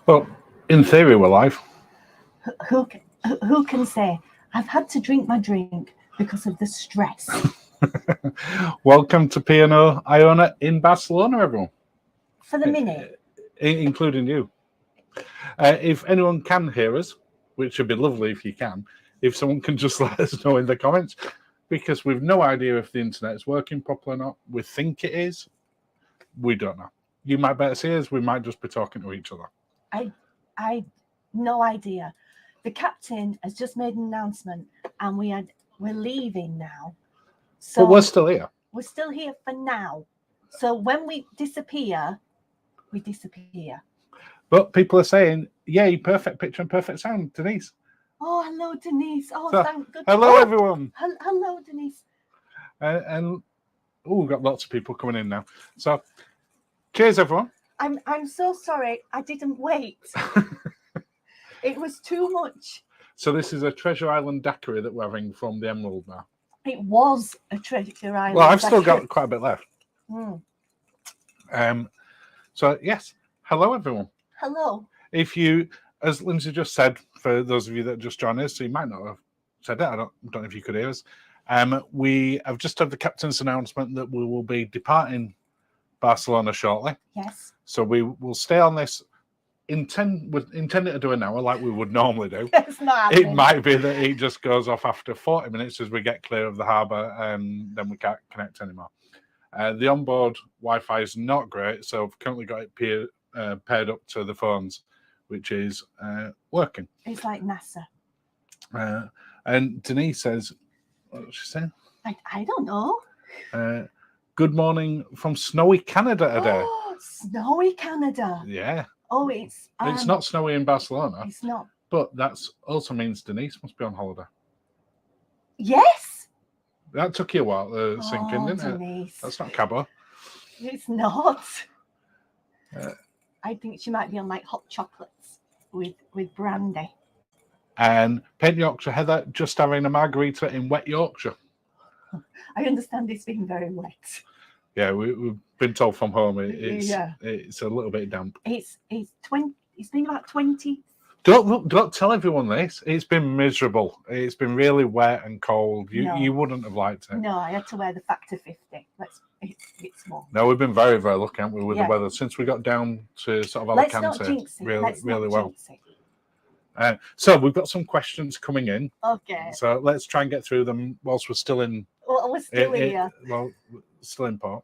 Well, in theory, we're live. Who can say? I've had to drink my drink because of the stress. Welcome to P&O Iona in Barcelona, everyone. For the minute. Including you. If anyone can hear us, which would be lovely if you can, if someone can just let us know in the comments, because we've no idea if the internet is working properly or not. We think it is. We don't know. You might better see us. We might just be talking to each other. I no idea. The captain has just made an announcement, and we're leaving now. So but we're still here. We're still here for now. So when we disappear, we disappear. But people are saying, yay, perfect picture and perfect sound, Denise. Oh, hello, Denise. Oh, So, thank goodness. Hello, everyone. Hello, Denise. And we've got lots of people coming in now. So, cheers, everyone. I'm so sorry. I didn't wait. It was too much. So this is a Treasure Island daiquiri that we're having from the Emerald now. It was a Treasure Island. Well, I've still got quite a bit left. Mm. So, yes. Hello, everyone. Hello. If you, as Lindsay just said, for those of you that just joined us, so you might not have said it, I don't know if you could hear us. We have just had the captain's announcement that we will be departing Barcelona shortly. Yes. So we will stay on this. We're intending to do an hour like we would normally do. It's not happening. It might be that it just goes off after 40 minutes as we get clear of the harbour and then we can't connect anymore. The onboard Wi-Fi is not great, so I've currently got it paired up to the phones, which is working. It's like NASA. And Denise says, what did she say? I don't know. Good morning from snowy Canada today. Oh, snowy Canada. Yeah. Oh, it's not snowy in Barcelona. It's not. But that also means Denise must be on holiday. Yes. That took you a while to sink in, didn't Denise. it? That's not Cabo. It's not. I think she might be on like hot chocolates with brandy. And Paint Yorkshire Heather just having a margarita in wet Yorkshire. I understand it's been very wet. Yeah, we've been told from home it's a little bit damp. It's been about 20. Don't tell everyone this. It's been miserable. It's been really wet and cold. You wouldn't have liked it. No, I had to wear the factor 50. It's warm. No, we've been very, very lucky, haven't we, with the weather since we got down to sort of Alicante. Let's not jinx it. Really well. So we've got some questions coming in. Okay. So let's try and get through them whilst we're still in. Well, we're still here. Well, still in port.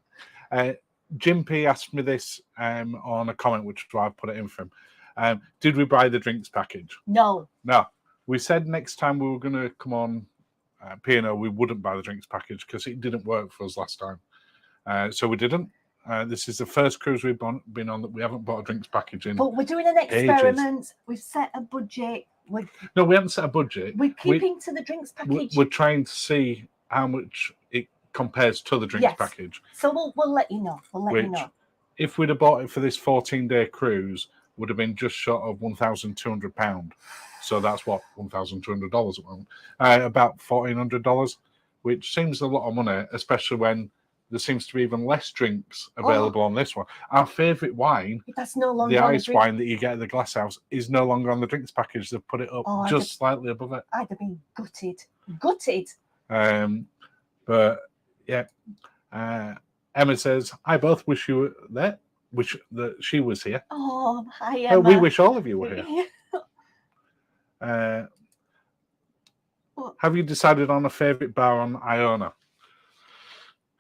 Jim P asked me this on a comment, which is why I put it in for him. Did we buy the drinks package? No. We said next time we were going to come on P&O, we wouldn't buy the drinks package because it didn't work for us last time. So we didn't. This is the first cruise we've been on that we haven't bought a drinks package in. But we're doing an experiment. Ages. We've set a budget. No, we haven't set a budget. We're keeping to the drinks package. We're trying to see how much it compares to the drinks package. So we'll let you know. You know. If we'd have bought it for this 14-day cruise, would have been just short of £1,200. So that's what, $1,200 at the moment. About $1,400, which seems a lot of money, especially when there seems to be even less drinks available on this one. Our favourite wine, that's no longer the ice wine that you get at the glass house, is no longer on the drinks package. They've put it up slightly above it. I'd have been gutted. But yeah, Emma says, I both wish you were there. Wish that she was here. Oh, hi, Emma. We wish all of you were here. Have you decided on a favourite bar on Iona?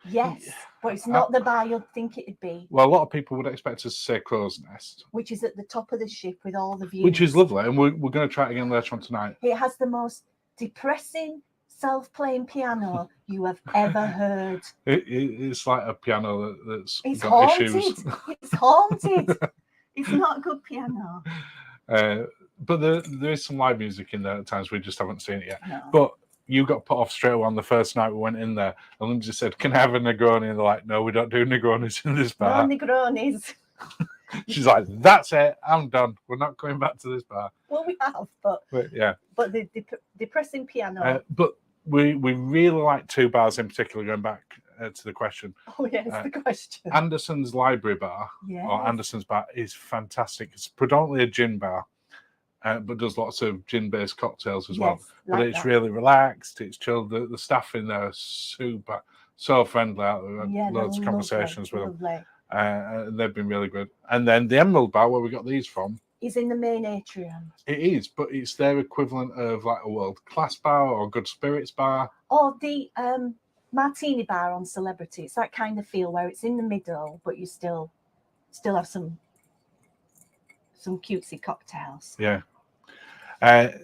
Yes, but it's not the bar you'd think it'd be. Well, a lot of people would expect us to say Crow's Nest, which is at the top of the ship with all the views. Which is lovely, and we're going to try it again later on tonight. It has the most depressing self-playing piano you have ever heard. It's like a piano that's got haunted. Issues. It's haunted. It's not a good piano. But there is some live music in there at times. We just haven't seen it yet. No. But you got put off straight away on the first night we went in there. And Lindsay said, can I have a Negroni? And they're like, no, we don't do Negronis in this bar. No Negronis. She's like, that's it. I'm done. We're not going back to this bar. Well, we have, but yeah. But the depressing piano. But we really like two bars in particular going back to the question. Oh yes, Uh, the question. Anderson's Library Bar Yes. or Anderson's Bar is fantastic. It's predominantly a gin bar, but does lots of gin-based cocktails as well. Yes, But like it's that. really relaxed. It's chilled. The staff in there are super, so friendly. I've had Yeah, loads of they're conversations with them. lovely. And they've been really good. And then the Emerald Bar, where we got these from, Is in the main atrium. it is, but it's their equivalent of like a world-class bar or a good spirits bar. Or the martini bar on Celebrity. It's that kind of feel where it's in the middle, but you still have some cutesy cocktails. Yeah.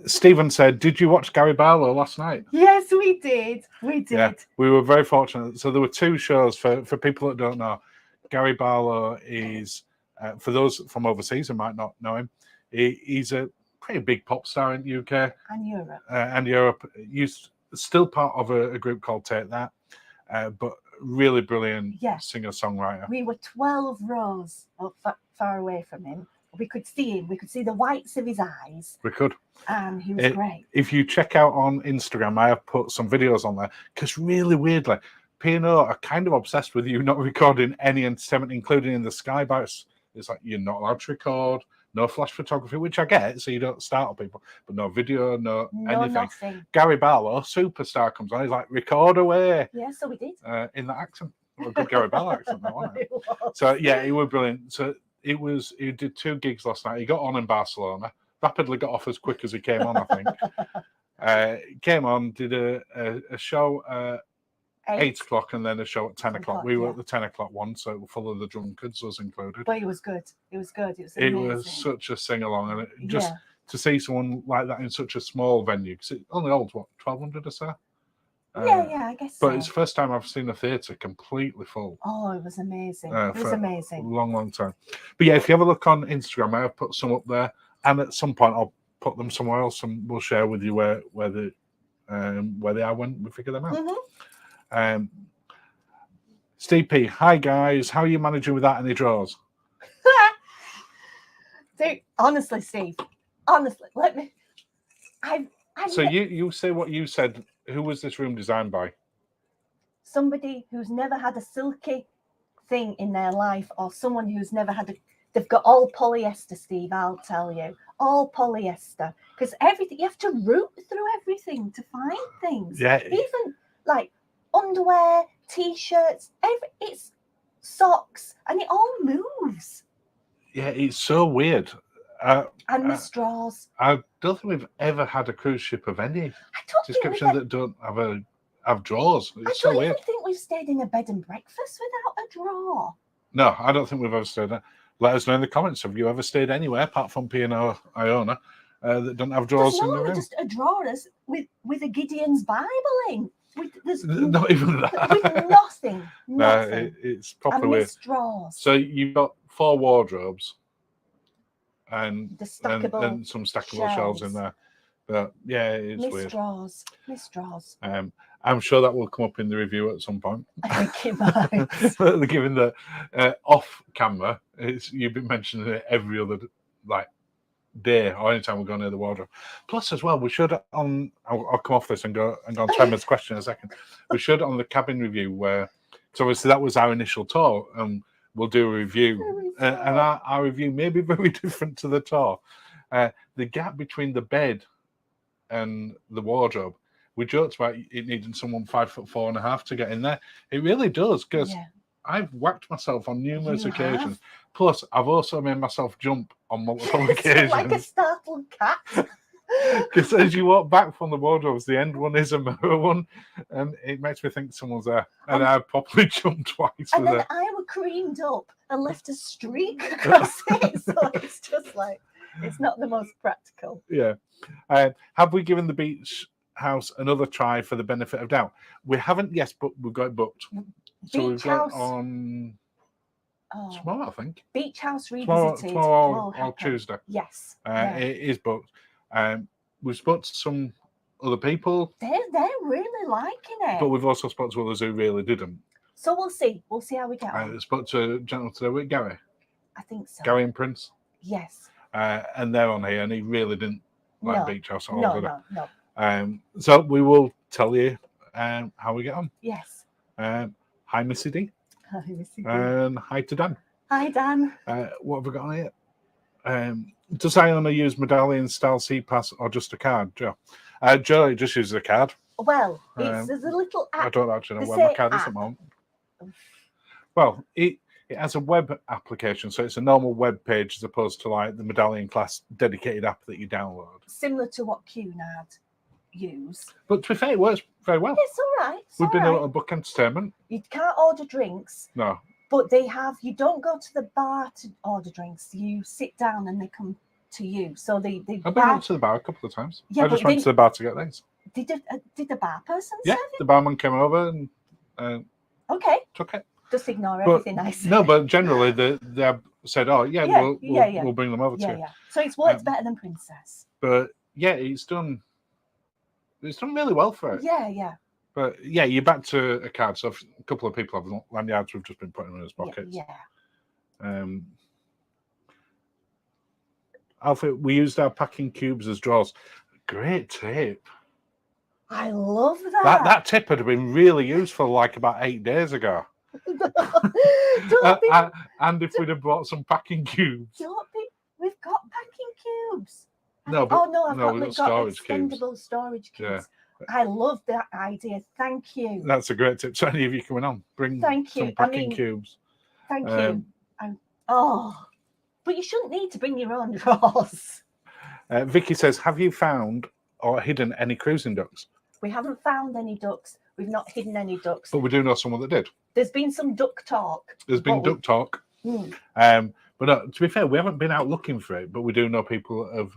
Stephen said, "Did you watch Gary Barlow last night?" Yes, we did. We did. Yeah, we were very fortunate. So there were two shows for people that don't know. Gary Barlow is, for those from overseas who might not know him, he's a pretty big pop star in the UK And Europe. and Europe. He's still part of a group called Take That, but really brilliant singer-songwriter. We were 12 rows far away from him. We could see him. We could see the whites of his eyes. We could. And he was great. If you check out on Instagram, I have put some videos on there because really weirdly, P&O are kind of obsessed with you not recording any entertainment, including in the Sky Bites. It's like you're not allowed to record, no flash photography, which I get, so you don't startle people, but no video, no anything. Nothing. Gary Barlow, superstar, comes on. He's like, record away. Yeah, so we did. In that accent. A good Gary Barlow accent, that wasn't it? It was. So, yeah, he was brilliant. So, he did 2 gigs last night. He got on in Barcelona, rapidly got off as quick as he came on, I think. Came on, did a show at 8 o'clock and then a show at 10 o'clock. We were at the 10 o'clock one, so full of the drunkards was included. But it was good. It was good. It was amazing. It was such a sing-along. And just to see someone like that in such a small venue, because it only holds, what, 1,200 or so? Yeah, I guess so. But it's the first time I've seen a theatre completely full. Oh, it was amazing. It was amazing. A long time. But yeah, if you have a look on Instagram, I have put some up there. And at some point, I'll put them somewhere else and we'll share with you where they are when we figure them out. Mm-hmm. Steve P, hi guys. How are you managing without any draws? Dude, honestly, Steve, let me. So you say what you said. Who was this room designed by? Somebody who's never had a silky thing in their life, or someone who's never had they've got all polyester, Steve, I'll tell you. All polyester. Because everything, you have to root through everything to find things. Yeah. Even like underwear, t-shirts, it's socks, and it all moves. Yeah, it's so weird. And the straws. I don't think we've ever had a cruise ship of any description that don't have drawers. It's so weird. I don't think we've stayed in a bed and breakfast without a drawer. No, I don't think we've ever stayed there. Let us know in the comments. Have you ever stayed anywhere apart from P&O Iona that don't have drawers in the room? Just a drawer with a Gideon's Bible in. There's not even that. With nothing. No, it's proper weird. Drawers. So you've got 4 wardrobes and and some stackable shelves in there. But yeah, it's weird. Miss Drawers. I'm sure that will come up in the review at some point. I think it might. Given the off camera, you've been mentioning it every other day or anytime we go near the wardrobe. Plus, as well, we should I'll come off this and go on Trevor's question in a second. We should on the cabin review so obviously that was our initial tour, and we'll do a review, and our review may be very different to the tour. The gap between the bed and the wardrobe, we joked about it needing someone 5'4.5" to get in there. It really does, because I've whacked myself on numerous occasions. Plus, I've also made myself jump on multiple occasions. Like a startled cat. Because as you walk back from the wardrobes, the end one is a mirror one, and it makes me think someone's there. And I properly jumped twice. And then I were creamed up and left a streak across it. So it's just like, it's not the most practical. Yeah. Have we given the beach house another try for the benefit of doubt? We haven't, yes, but we've got it booked. So we've got on tomorrow, I think. Beach House Revisited. Tomorrow or Tuesday. Yes. It is booked. We've spoken to some other people. They're really liking it. But we've also spoken to others who really didn't. So we'll see. We'll see how we get on. I spoke to a gentleman today with Gary. I think so. Gary and Prince. Yes. And they're on here, and he really didn't like Beach House at all, No. So we will tell you how we get on. Yes. Hi, Missy D. Hi, Missy D. And hi to Dan. Hi, Dan. What have we got on here? Does Iona use medallion style C-Pass or just a card, Joe? Joe just uses a card. Well, there's a little app. I don't actually know They where my say card is at app. the moment. Well, it has a web application, so it's a normal web page as opposed to like the medallion class dedicated app that you download. Similar to what Cunard use. But to be fair, it works very well. It's all right. We've been able to book entertainment. You can't order drinks. No. But they have, you don't go to the bar to order drinks. You sit down and they come to you. So I've been up to the bar a couple of times. Yeah, I just went to the bar to get things. Did the bar person Yeah, serve it? the barman came over and Okay. took it. Just ignore everything I said. No, but generally they said, "Oh yeah, we'll bring them over to you." Yeah. So it's worked better than Princess. But yeah, it's done really well for it. Yeah. But yeah, you're back to a card. So a couple of people have lanyards. We've just been putting them in his pockets. Yeah. Alfie, we used our packing cubes as drawers. Great tip. I love that. That tip had been really useful like about 8 days ago. And if we'd have bought some packing cubes. We've got packing cubes. No, but We've got extendable storage cubes. Yeah. I love that idea. Thank you. That's a great tip. So any of you coming on, bring some packing cubes. Thank you. But you shouldn't need to bring your own drawers. Vicky says, have you found or hidden any cruising ducks? We haven't found any ducks. We've not hidden any ducks. But we do know someone that did. There's been some duck talk. There's been duck talk. But no, to be fair, we haven't been out looking for it, but we do know people have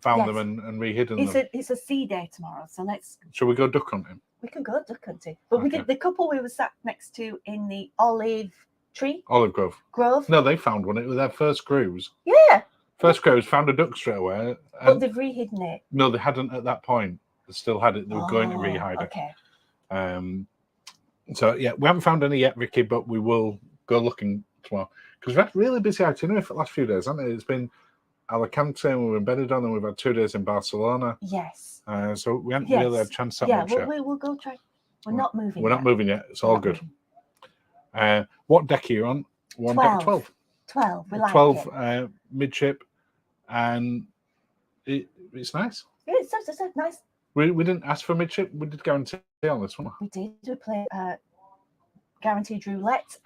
found them and re-hidden them. It's a sea day tomorrow, so let's... Shall we go duck hunting? We can go duck hunting. But we did the couple we were sat next to in the olive grove. No, they found one. It was their first cruise. Yeah. First cruise, found a duck straight away. But they've re-hidden it. No, they hadn't at that point. They still had it. They were going to re-hide it. Okay. So yeah, we haven't found any yet, Vicky, but we will go looking tomorrow because we've had really busy itinerary for the last few days, hasn't it? It's been Alicante and we were in Benidorm, and we've had 2 days in Barcelona. Yes. So we haven't really had a chance that much yet. We'll go try. We're not moving. We're not moving yet. It's all good. What deck are you on? 12. 12. We like 12 midship, and it's nice. Yeah, it's nice. We didn't ask for midship. We did guarantee on this one. We did. We play guaranteed roulette,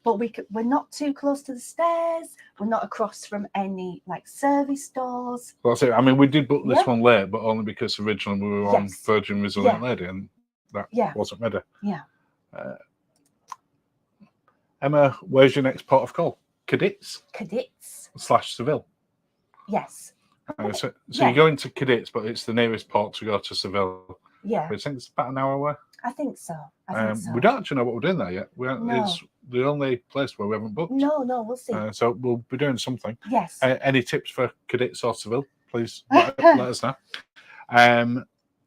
but we're not too close to the stairs. We're not across from any like service doors. Well, that's it. I mean, we did book this one late, but only because originally we were on Virgin Resilient Lady, and that wasn't ready. Yeah. Emma, where's your next port of call? Cadiz. / Seville. Yes. So you're going to Cadiz, but it's the nearest port to go to Seville. Yeah. Which I think it's about an hour away. I think so. We don't actually know what we're doing there yet. It's the only place where we haven't booked. No, we'll see. So we'll be doing something. Yes. Any tips for Cadiz or Seville? Please let us know.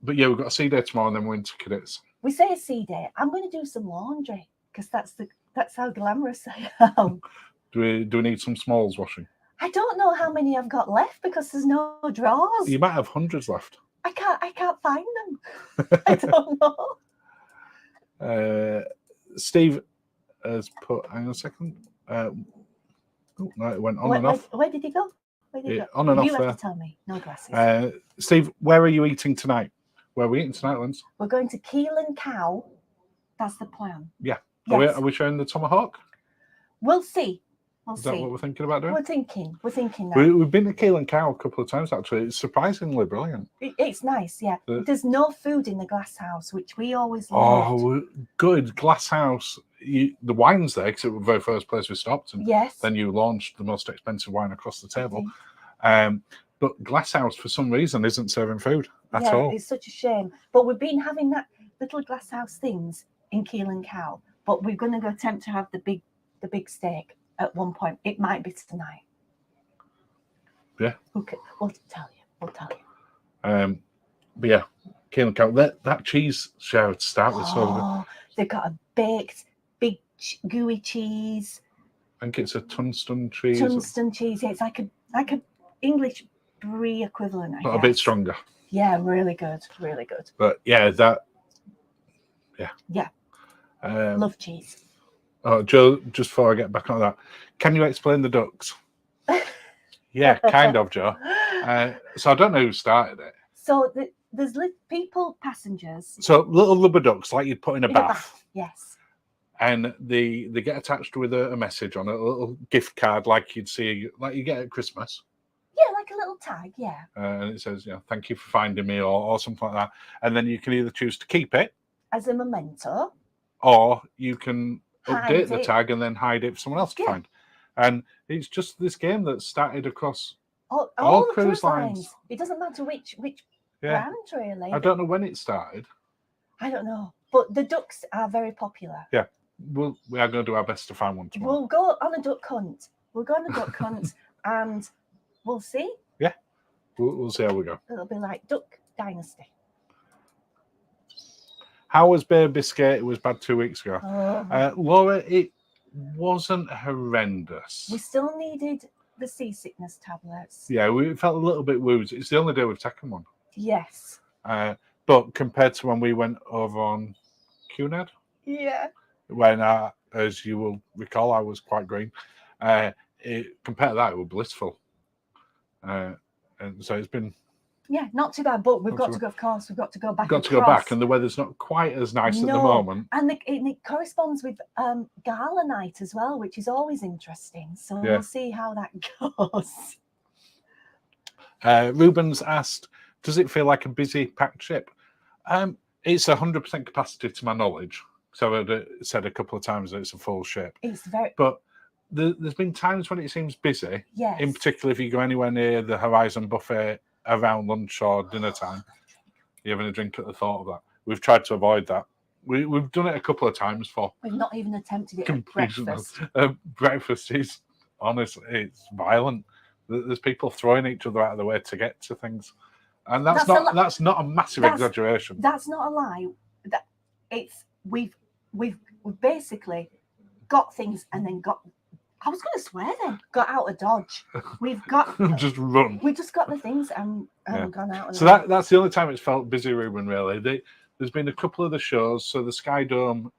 But yeah, we've got a sea day tomorrow, and then we're into Cadiz. We say a sea day. I'm going to do some laundry because that's how glamorous I am. Do we need some smalls washing? I don't know how many I've got left because there's no drawers. You might have hundreds left. I can't find them. I don't know. Steve has put. Hang on a second. No, it went on and off. Where did he go? On and off. You have to tell me. No glasses. Steve, where are you eating tonight? Where are we eating tonight, Linz? We're going to Keel and Cow. That's the plan. Yeah. Yes. Are we showing the Tomahawk? We'll see. Is that what we're thinking about doing? We're thinking that. We've been to Keel and Cow a couple of times, actually. It's surprisingly brilliant. It's nice, yeah. There's no food in the glass house, which we always loved. Oh, good. Glass house. The wine's there, because it was the very first place we stopped. And then you launched the most expensive wine across the table. But Glass House, for some reason, isn't serving food at all. It's such a shame. But we've been having that little Glass House things in Keel and Cow. But we're going to go attempt to have the big steak at one point. It might be tonight. Yeah. Okay, we'll tell you. But yeah, Keel and Cow. That cheese shower to start with. So they've got a baked, big, gooey cheese. I think it's a tungsten cheese. Tungsten cheese. Yeah, it's like a English brie equivalent. But a bit stronger. Yeah, really good. Really good. But yeah, that. Yeah. Yeah. Love cheese. Oh, Joe, just before I get back on that, can you explain the ducks? Yeah, kind of, Joe. So I don't know who started it. So there's people, passengers. So little rubber ducks, like you'd put in a bath. Yes. And they get attached with a message on it, a little gift card, like you'd see, like you get at Christmas. Yeah, like a little tag, yeah. And it says, thank you for finding me, or something like that. And then you can either choose to keep it as a memento, or you can hide update the it. tag and then hide it for someone else to find. And it's just this game that started across all cruise lines. It doesn't matter which brand, really. I don't know when it started. I don't know, but the ducks are very popular. Yeah, we are going to do our best to find one tomorrow. We'll go on a duck hunt. And we'll see. Yeah, we'll see how we go. It'll be like Duck Dynasty. How was Bay Biscay? It was bad 2 weeks ago. Laura, it wasn't horrendous. We still needed the seasickness tablets. Yeah, we felt a little bit woozy. It's the only day we've taken one. Yes. But compared to when we went over on Cunard, when, as you will recall, I was quite green. Compared to that, it was blissful. And so it's been... Yeah, not too bad, but we've got to go, of course, we've got to go back. Got to go back, and the weather's not quite as nice at the moment. And it corresponds with Gala Night as well, which is always interesting. So we'll see how that goes. Ruben's asked, does it feel like a busy, packed ship? It's 100% capacity to my knowledge. So I've said a couple of times that it's a full ship. It's very... But there's been times when it seems busy. Yes. In particular, if you go anywhere near the Horizon buffet around lunch or dinner time, you're having a drink at the thought of that. We've tried to avoid that. We've done it a couple of times for... We've not even attempted it at breakfast. Breakfast is, honestly, it's violent. There's people throwing each other out of the way to get to things. And that's not a massive exaggeration. That's not a lie. We've basically got things and then got... I was going to swear then. Got out of Dodge. We've got... just run. We just got the things and gone out. So that's the only time it's felt busy, Ruben, really. There's been a couple of the shows. So the Sky Dome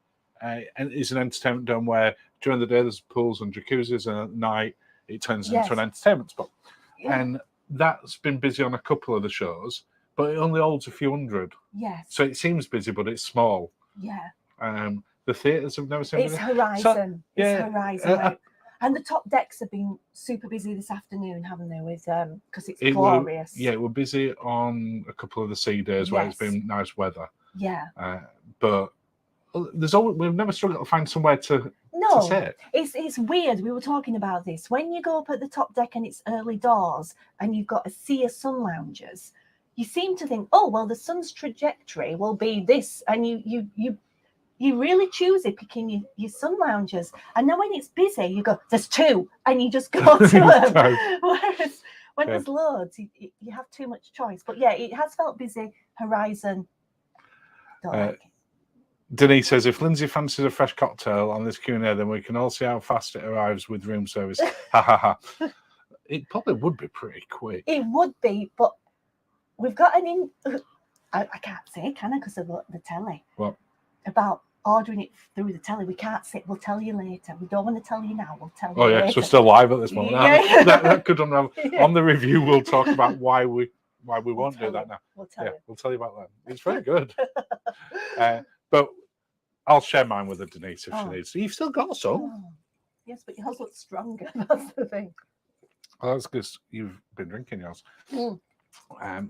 is an entertainment dome where during the day there's pools and jacuzzis, and at night it turns into an entertainment spot. Yeah. And that's been busy on a couple of the shows, but it only holds a few hundred. Yes. So it seems busy, but it's small. Yeah. The theatres have never seen it. It's Horizon. So, it's Horizon. And the top decks have been super busy this afternoon, haven't they? With because it's glorious. We're busy on a couple of the sea days where it's been nice weather. Yeah. But we've never struggled to find somewhere to sit. It's weird. We were talking about this. When you go up at the top deck and it's early doors and you've got a sea of sun loungers, you seem to think, oh well, the sun's trajectory will be this, and you really choose it, picking your sun loungers. And then when it's busy, you go, there's two, and you just go to them. Whereas when there's loads, you have too much choice. But yeah, it has felt busy. Horizon, don't like it. Denise says, if Lindsay fancies a fresh cocktail on this Q&A, then we can all see how fast it arrives with room service. Ha ha ha. It probably would be pretty quick. It would be, but we've got I can't say, can I, because of the telly. What? About ordering it through the telly. We can't say, we'll tell you later. We don't want to tell you now, we'll tell you later. Oh yeah, so we're still live at this moment. Yeah. That could unravel. Yeah. On the review, we'll talk about why we won't do that now. We'll tell you. We'll tell you about that. It's very good. But I'll share mine with her, Denise, if she needs. You've still got some. Oh. Yes, but yours looks stronger. That's the thing. Well, that's because you've been drinking yours. I've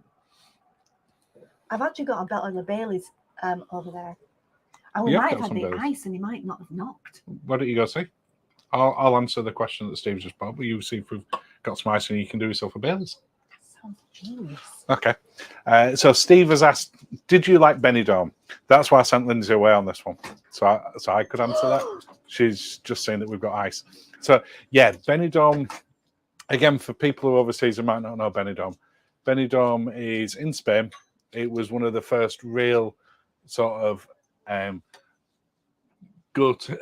actually got a bottle of Bailey's over there. And we might have had the ice and he might not have knocked. Why don't you go see? I'll answer the question that Steve just put, but you see if we've got some ice and you can do yourself a Bailey's. That sounds genius. Okay. So Steve has asked, did you like Benidorm? That's why I sent Lindsay away on this one. So I could answer that. She's just saying that we've got ice. So yeah, Benidorm, again, for people who overseas who might not know Benidorm, Benidorm is in Spain. It was one of the first real sort of go to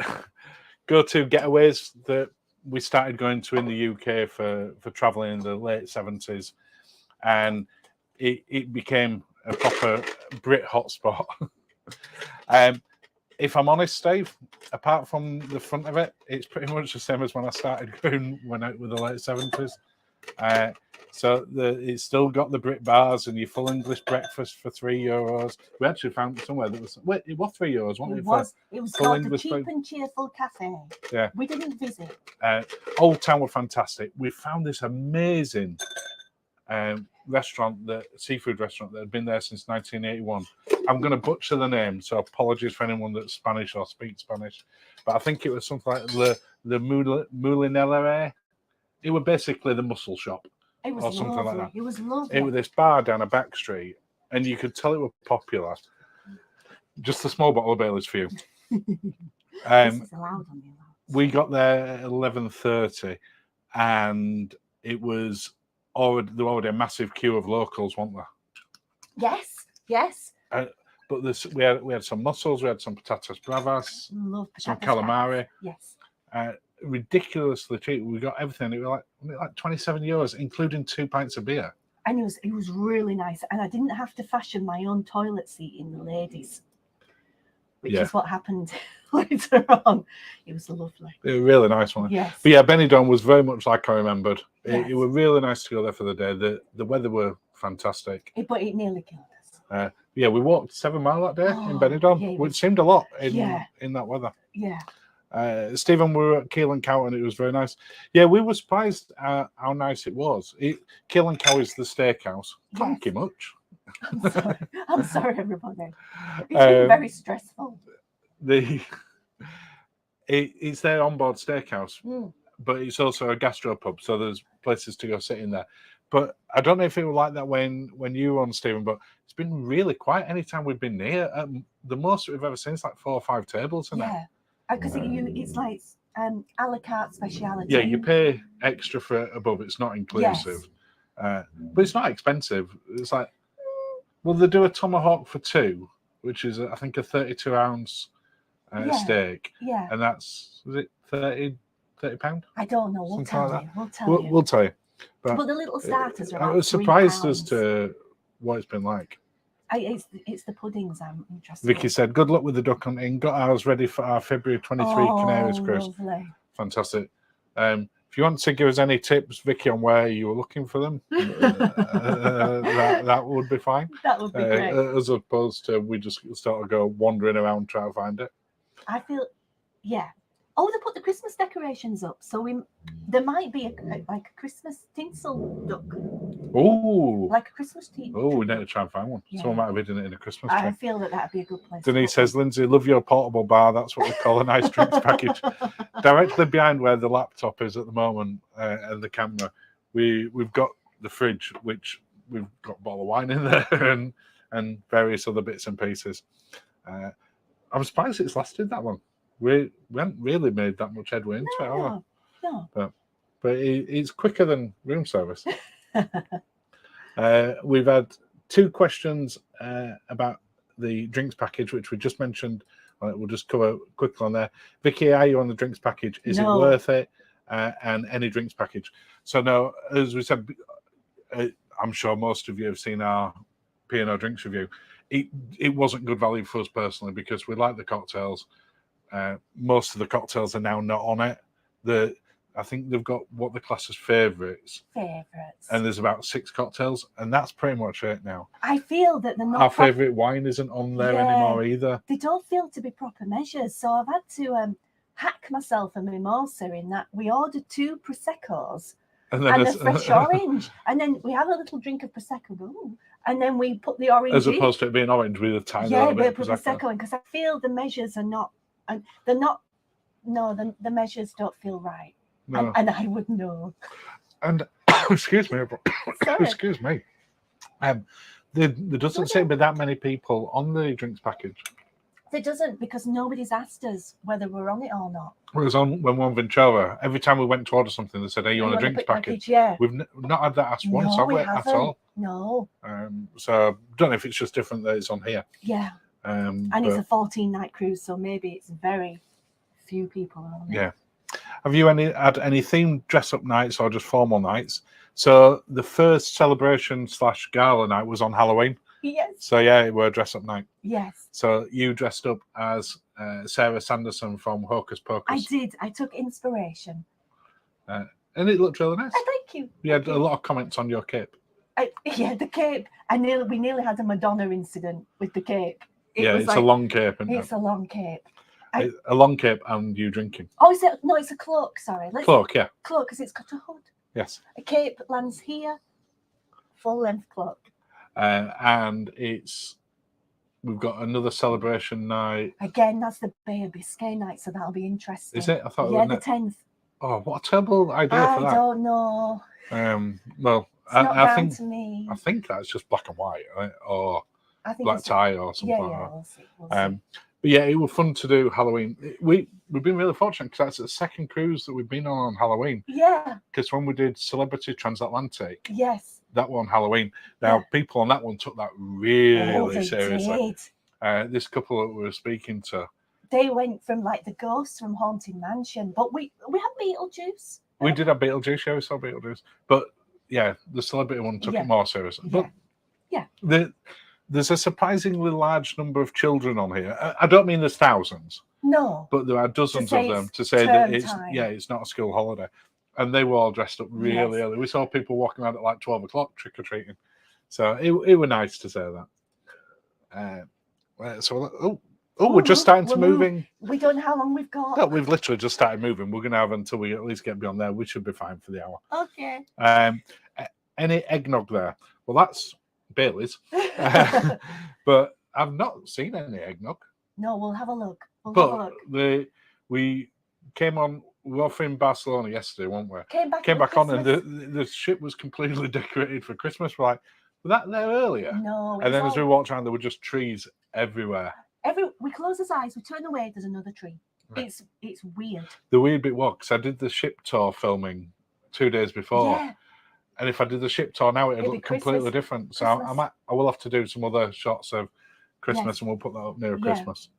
getaways that we started going to in the UK for traveling in the late 70s, and it became a proper Brit hotspot. if I'm honest, Steve, apart from the front of it, it's pretty much the same as when I started going when out with the late 70s. So it's still got the brick bars and your full English breakfast for €3. We actually found it somewhere that was it was €3, wasn't it? It was full called the English Cheap and Cheerful Cafe. Yeah. We didn't visit. Old Town were fantastic. We found this amazing restaurant, the seafood restaurant that had been there since 1981. I'm going to butcher the name, so apologies for anyone that's Spanish or speaks Spanish. But I think it was something like the Mulinelere. It was basically the mussel shop. It was or something lovely. like that. It was lovely. It was this bar down a back street, and you could tell it was popular. Just a small bottle of Baileys for you. This is allowed on the allowance. We got there at 11:30, and it was there were already a massive queue of locals, weren't there? Yes, yes. But we had some mussels, we had some patatas bravas, some calamari. Yes. Ridiculously cheap. We got everything. It was like €27, including 2 pints of beer. And it was really nice. And I didn't have to fashion my own toilet seat in the ladies, which is what happened later on. It was lovely. It was really nice one. Yes. But yeah, Benidorm was very much like I remembered. Yes. It was really nice to go there for the day. The weather were fantastic. But it nearly killed us. Yeah, we walked 7 miles that day in Benidorm, which seemed a lot in that weather. Yeah. Stephen, we were at Keel and Cow, and it was very nice. Yeah, we were surprised how nice it was. Keel and Cow is the steakhouse. Thank you much. I'm sorry, everybody. It's been very stressful. It's their onboard steakhouse, but it's also a gastropub, so there's places to go sit in there. But I don't know if it was like that when you were on, Stephen, but it's been really quiet anytime we've been near. The most we've ever seen is like 4 or 5 tables in there. Because it's like a la carte speciality. Yeah, you pay extra for it above. It's not inclusive. Yes. But it's not expensive. It's like, well, they do a tomahawk for 2, which is, I think, a 32-ounce steak. Yeah. And that's, is it £30? I don't know. We'll tell you. We'll tell you. But the little starters are I was surprised as to what it's been like. It's the puddings I'm interested Vicky said, good luck with the duck hunting. Got ours ready for our February 23 Canaries cruise. Lovely. Fantastic. If you want to give us any tips, Vicky, on where you were looking for them, that would be fine. That would be great. As opposed to we just sort of go wandering around trying to find it. I feel, Oh, they put the Christmas decorations up, so there might be like a Christmas tinsel duck. Oh, like a Christmas tree. Oh, we need to try and find one. Yeah. Someone might have hidden it in a Christmas tree. I feel that'd be a good place. Denise says, Lindsay, love your portable bar. That's what we call a nice drinks package. Directly behind where the laptop is at the moment and the camera, we've got the fridge, which we've got a bottle of wine in there and various other bits and pieces. I'm surprised it's lasted that long. We haven't really made that much headway into it, have we? No. But it's quicker than room service. We've had 2 questions about the drinks package, which we just mentioned. We'll just cover quickly on there. Vicky, are you on the drinks package? Is it worth it? And any drinks package? So no, as we said, I'm sure most of you have seen our P&O drinks review. It wasn't good value for us personally because we like the cocktails. Most of the cocktails are now not on it. I think they've got what the class as favourites. And there's about 6 cocktails, and that's pretty much it now. I feel that they're not. Our favourite wine isn't on there anymore either. They don't feel to be proper measures, so I've had to hack myself a mimosa in that we ordered 2 Proseccos and a fresh orange, and then we have a little drink of Prosecco, and then we put the orange as opposed to it being orange with a tiny little bit of Prosecco in, because I feel the measures are not. And they're not. No, the measures don't feel right. No. And I would know. And excuse me, excuse me. There doesn't seem to be that many people on the drinks package. There doesn't, because nobody's asked us whether we're on it or not. Whereas when we were on Ventura, every time we went to order something, they said, "Are you on a drinks package?" Yeah. We've not had that asked once, have we? At all? No. So I don't know if it's just different that it's on here. Yeah. And it's a 14-night cruise, so maybe it's very few people on it. Yeah. Have you had any themed dress-up nights or just formal nights? So the first celebration / gala night was on Halloween. Yes. So yeah, we're dress up night. Yes. So you dressed up as Sarah Sanderson from Hocus Pocus. I did. I took inspiration. And it looked really nice. Thank you. You had a lot of comments on your cape. Yeah, the cape. We nearly had a Madonna incident with the cape. It's a long cape. It's a long cape. A long cape and you drinking. Oh, is it? No, it's a cloak. Sorry. Cloak, yeah. Cloak, because it's got a hood. Yes. A cape lands here. Full length cloak. And we've got another celebration night. Again, that's the Bay of Biscay night, so that'll be interesting. Is it? I thought. Yeah, the 10th. Oh, what a terrible idea for that. I don't know. Well, it's not I down think to me. I think that's just black and white, right? Or I think black tie or something like that. We'll see. But yeah, it was fun to do Halloween. We've been really fortunate because that's the second cruise that we've been on Halloween. Yeah. Because when we did Celebrity Transatlantic, yes, that one Halloween. Now people on that one took that really seriously. Did. This couple that we were speaking to, they went from like the ghosts from Haunted Mansion, but we had Beetlejuice. We did have Beetlejuice. Yeah, we saw Beetlejuice, but yeah, the celebrity one took it more seriously. But there's a surprisingly large number of children on here. I don't mean there's thousands. No. But there are dozens of them to say that it's not a school holiday. And they were all dressed up really early. We saw people walking around at like 12 o'clock trick-or-treating. So it was nice to say that. We're just starting to moving. We don't know how long we've got. No, we've literally just started moving. We're going to have until we at least get beyond there. We should be fine for the hour. Okay. Any eggnog there? Well, that's Bailey's. But I've not seen any eggnog. No, we'll have a look. We came on. We were off in Barcelona yesterday, weren't we? Came back on, and the ship was completely decorated for Christmas. We're like, was that there earlier? No. And then as we walked around, there were just trees everywhere. We close our eyes, we turn away, there's another tree. Right. It's weird. The weird bit was, because I did the ship tour filming 2 days before. Yeah. And if I did the ship tour now, it'd look completely different. So I will have to do some other shots of Christmas, and we'll put that up near Christmas.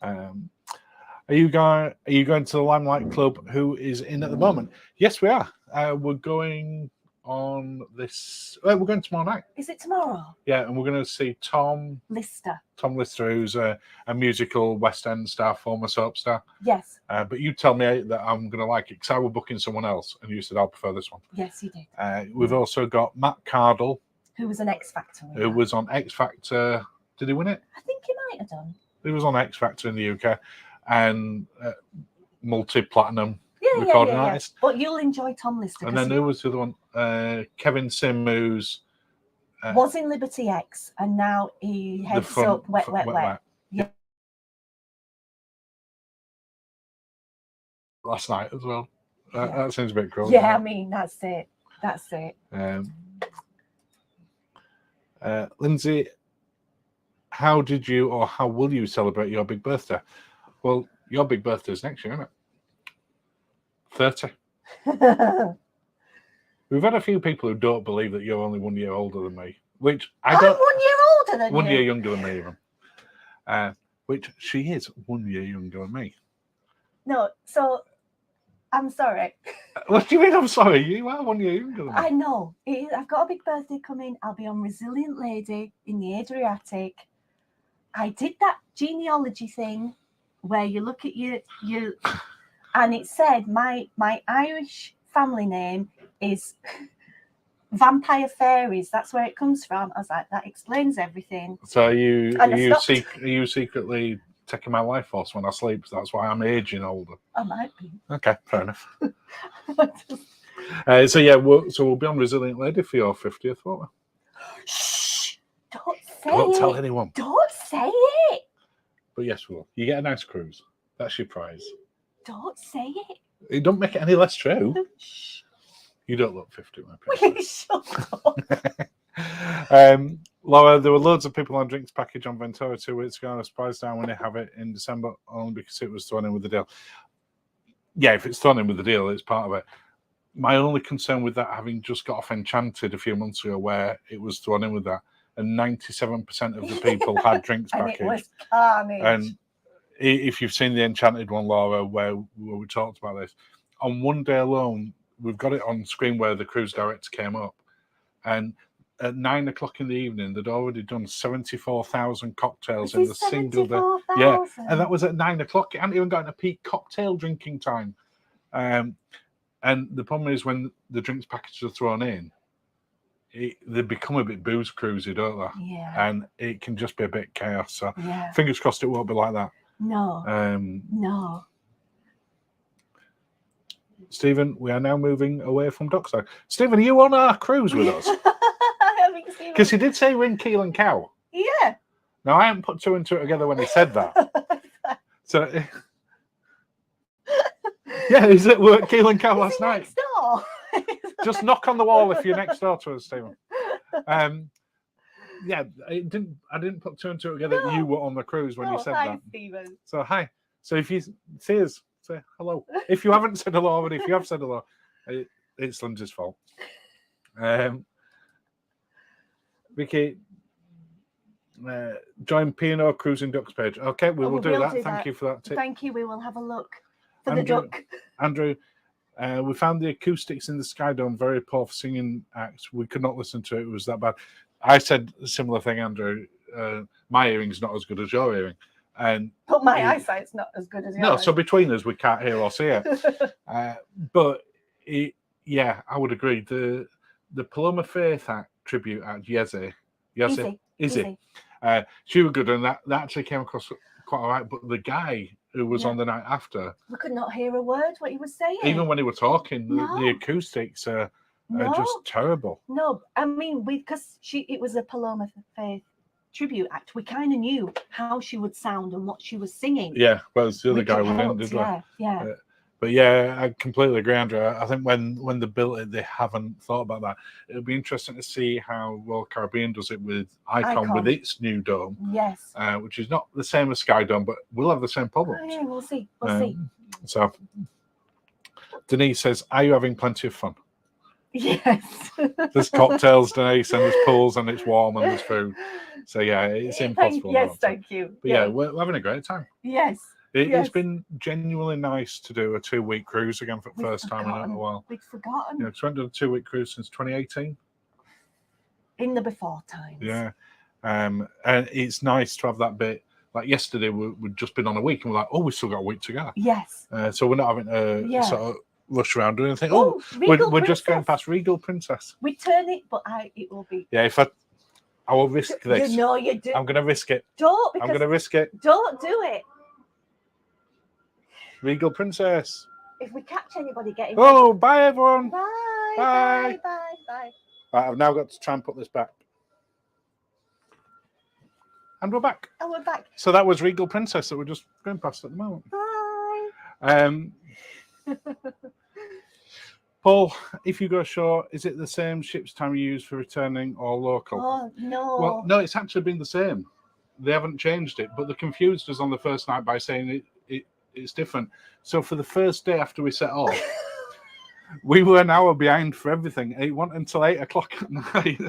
Are you going to the Limelight Club, who is in at the moment? Yes, we are. We're going on this. We're going tomorrow night. Is it tomorrow? Yeah, and we're going to see Tom Lister, who's a musical West End star, former soap star. Yes. But you tell me that I'm going to like it because I was booking someone else, and you said I'll prefer this one. Yes, you did. We've also got Matt Cardle, who was on X Factor. Who was on X Factor. Did he win it? I think he might have done. He was on X Factor in the UK, and multi-platinum recording artist. But you'll enjoy Tom Lister. And then who was the other one? Kevin Sim, who's was in Liberty X, and now he heads up Wet. Yeah. Last night as well. That seems a bit cruel. Yeah, I mean that's it. Lindsay, how did you or how will you celebrate your big birthday? Well, your big birthday is next year, isn't it? 30. We've had a few people who don't believe that you're only 1 year older than me, which I don't. I'm 1 year older than you. 1 year younger than me, even. Which she is 1 year younger than me. No, so I'm sorry. What do you mean? I'm sorry. You are 1 year younger than me. I know. I've got a big birthday coming. I'll be on Resilient Lady in the Adriatic. I did that genealogy thing where you look at your and it said my Irish family name is Vampire Fairies. That's where it comes from. I was like, that explains everything. So are you secretly taking my life force when I sleep? So that's why I'm aging older. I might be. Okay, fair enough. We'll be on Resilient Lady for your 50th, won't we? Shh! Don't tell anyone. Don't say it. But yes, we will. You get a nice cruise. That's your prize. Don't say it. It don't make it any less true. Shh. You don't look 50, my precious. Shut up. Laura, there were loads of people on drinks package on Ventura 2 weeks ago. I was surprised now when they have it in December, only because it was thrown in with the deal. Yeah, if it's thrown in with the deal, it's part of it. My only concern with that, having just got off Enchanted a few months ago, where it was thrown in with that, and 97% of the people had drinks package. And it was carnage. And if you've seen the Enchanted one, Laura, where we talked about this, on one day alone, we've got it on screen where the cruise director came up, and at 9 o'clock in the evening, they'd already done 74,000 cocktails Was in it the single day. 74,000? And that was at 9 o'clock. It hadn't even gotten a peak cocktail drinking time. And the problem is when the drinks packages are thrown in, they become a bit booze cruisy, don't they? Yeah. And it can just be a bit chaos. So Yeah. fingers crossed it won't be like that. No. No. Stephen, we are now moving away from Dockside. Stephen, are you on our cruise with us? Because he did say we're in Keel and Cow. Yeah. Now, I haven't put two and two together when he said that. So, yeah, he's at work Keel and Cow last night. Next door? Just knock on the wall if you're next door to us, Stephen. Yeah, I didn't put two and two together. No. You were on the cruise when you said hi, that. Stephen. So hi. So if you see us, say hello. If you haven't said hello already, if you have said hello, it's Linzi's fault. Vicky, join P&O Cruising Ducks page. Okay, we will do that. Thank you for that tip. Thank you. We will have a look for the duck. Andrew, we found the acoustics in the Sky Dome very poor for singing acts. We could not listen to it. It was that bad. I said a similar thing, Andrew. My hearing's not as good as your hearing. But my eyesight's not as good as yours. No, so between us, we can't hear or see it. But yeah, I would agree. The Paloma Faith act, tribute act, Izzy. She was good, and that actually came across quite all right. But the guy who was on the night after, we could not hear a word what he was saying. Even when he was talking, the acoustics are just terrible. No, I mean, because it was a Paloma Faith tribute act, we kind of knew how she would sound and what she was singing. Yeah, whereas the other guy wouldn't, did we? Yeah. But yeah, I completely agree, Andrew. I think when they built it, they haven't thought about that. It'll be interesting to see how Royal Caribbean does it with Icon with its new dome. Yes. Which is not the same as Sky Dome, but we'll have the same problems. Yeah, we'll see. We'll see. So Denise says, are you having plenty of fun? Yes. There's cocktails, Denise, and there's pools, and it's warm, and there's food. So yeah, it's impossible. Thank you. But yeah, we're having a great time. Yes. It's been genuinely nice to do a 2-week cruise again for the first time in a while. We'd forgotten. Yeah, we haven't done a 2-week cruise since 2018. In the before times. Yeah. And it's nice to have that bit. Like yesterday, we'd just been on a week, and we're like, oh, we've still got a week to go. Yes. So we're not having to sort of rush around doing anything. We're just going past Regal Princess. We turn it, but it will be. Yeah, I will risk this. You know you do. I'm going to risk it. Don't. I'm going to risk it. Don't do it. Regal Princess. If we catch anybody getting. Oh, bye everyone. Bye. Bye. Bye. Bye. Bye. Right, I've now got to try and put this back. And we're back. And we're back. So that was Regal Princess that we're just going past at the moment. Bye. Paul, if you go ashore, is it the same ship's time you use for returning or local? Oh, no. Well, no, it's actually been the same. They haven't changed it, but they confused us on the first night by saying it's different. So for the first day after we set off, we were an hour behind for everything. It wasn't until 8 o'clock at night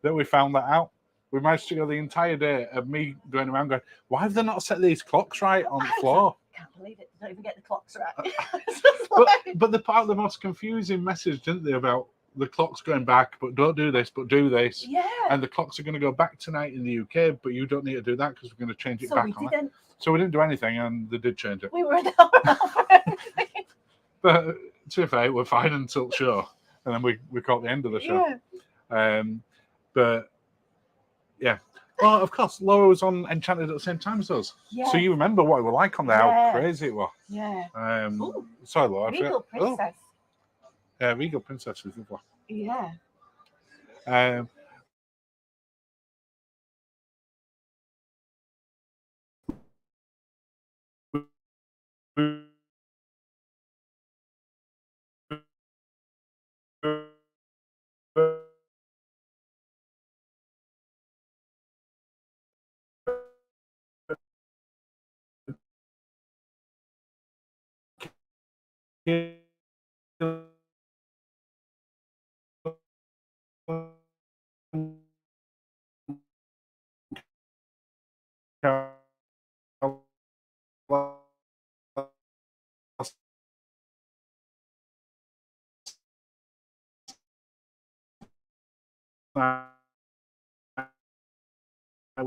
that we found that out. We managed to go the entire day of me going around going, why have they not set these clocks right on the floor? I can't believe it. They don't even get the clocks right. but the part of the most confusing message, didn't they, about the clock's going back, but don't do this, but do this. Yeah. And the clocks are going to go back tonight in the UK, but you don't need to do that because we're going to change it back. So we didn't do anything, and they did change it. We were an hour off for everything. But to be fair, we're fine until show, and then we caught the end of the show. Yeah. But yeah. Well, of course, Laura was on Enchanted at the same time as us. Yeah. So you remember what it was like on there, how crazy it was. Yeah. Sorry, Laura. Regal Princess. Yeah, Regal Princess is lovely. Yeah. we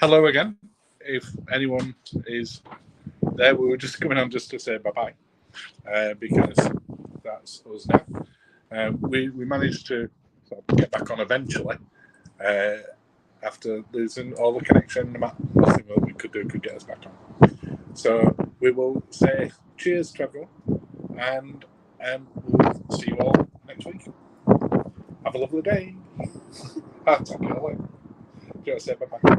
hello again. If anyone is there, we were just coming on just to say bye-bye, because that's us now. We managed to sort of get back on eventually, after losing all the connection. Nothing that we could do could get us back on. So we will say cheers to everyone, and we'll see you all next week. Have a lovely day. I'll talk to you later. Do you want to say bye-bye?